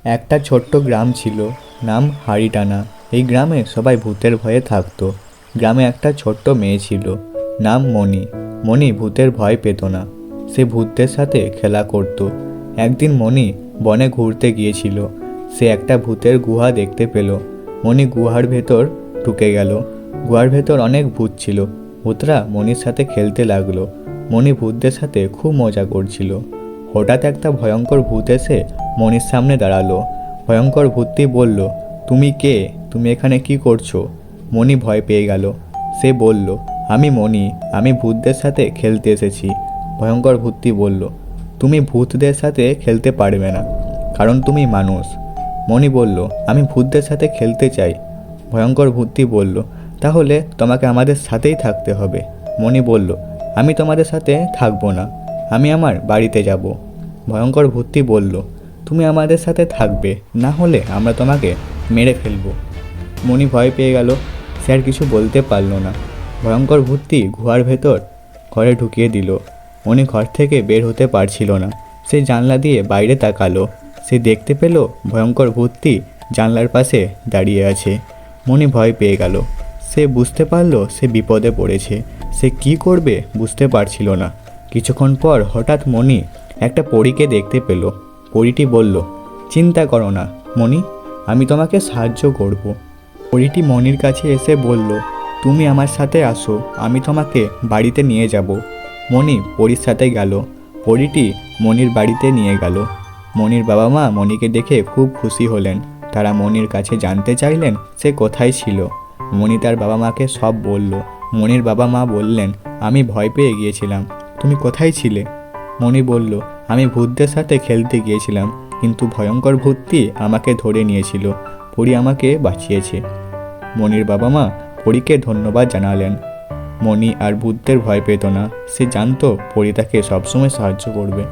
একটা ছোট্ট গ্রাম ছিল, নাম হাড়িটানা। এই গ্রামে সবাই ভূতের ভয়ে থাকতো। গ্রামে একটা ছোট্ট মেয়ে ছিল, নাম মণি। মণি ভূতের ভয় পেত না, সে ভূতদের সাথে খেলা করত। একদিন মণি বনে ঘুরতে গিয়েছিল। সে একটা ভূতের গুহা দেখতে পেল। মণি গুহার ভেতর ঢুকে গেল। গুহার ভেতর অনেক ভূত ছিল। ভূতরা মণির সাথে খেলতে লাগলো। মণি ভূতদের সাথে খুব মজা করছিল। হঠাৎ একটা ভয়ঙ্কর ভূত এসে মণির সামনে দাঁড়ালো। ভয়ঙ্কর ভূতটি বলল, তুমি কে? তুমি এখানে কি করছো? মণি ভয় পেয়ে গেল। সে বলল, আমি মণি, আমি ভূতদের সাথে খেলতে এসেছি। ভয়ঙ্কর ভূতটি বলল, তুমি ভূতদের সাথে খেলতে পারবে না, কারণ তুমি মানুষ। মণি বলল, আমি ভূতদের সাথে খেলতে চাই। ভয়ঙ্কর ভূতটি বলল, তাহলে তোমাকে আমাদের সাথেই থাকতে হবে। মণি বলল, আমি তোমাদের সাথে থাকবো না, আমি আমার বাড়িতে যাব। ভয়ঙ্কর ভূতটি বলল, তুমি আমাদের সাথে থাকবে, না হলে আমরা তোমাকে মেরে ফেলবো। মণি ভয় পেয়ে গেল। সে আর কিছু বলতে পারল না। ভয়ঙ্কর ভূতটি গুহার ভেতর ঘরে ঢুকিয়ে দিল। মণি ঘর থেকে বের হতে পারছিল না। সে জানলা দিয়ে বাইরে তাকালো। সে দেখতে পেল ভয়ঙ্কর ভূতটি জানলার পাশে দাঁড়িয়ে আছে। মণি ভয় পেয়ে গেল। সে বুঝতে পারল সে বিপদে পড়েছে। সে কি করবে বুঝতে পারছিল না। কিছুক্ষণ পর হঠাৎ মণি একটা পরীকে দেখতে পেল। পরীটি বলল, চিন্তা করো না মণি, আমি তোমাকে সাহায্য করব। পরীটি মণির কাছে এসে বলল, তুমি আমার সাথে আসো, আমি তোমাকে বাড়িতে নিয়ে যাব। মণি পরীর সাথে গেল। পরীটি মণির বাড়িতে নিয়ে গেল। মণির বাবা মা মণিকে দেখে খুব খুশি হলেন। তারা মণির কাছে জানতে চাইলেন সে কোথায় ছিল। মণি তার বাবা মাকে সব বলল। মণির বাবা মা বললেন, আমি ভয় পেয়ে গিয়েছিলাম, তুমি কোথায় ছিলে? মণি বলল, আমি ভূতদের সাথে খেলতে গিয়েছিলাম, কিন্তু ভয়ঙ্কর ভূতটি আমাকে ধরে নিয়েছিল। পরী আমাকে বাঁচিয়েছে। মণির বাবা মা পরীকে ধন্যবাদ জানালেন। মণি আর ভূতদের ভয় পেত না। সে জানতো পরী তাকে সবসময় সাহায্য করবে।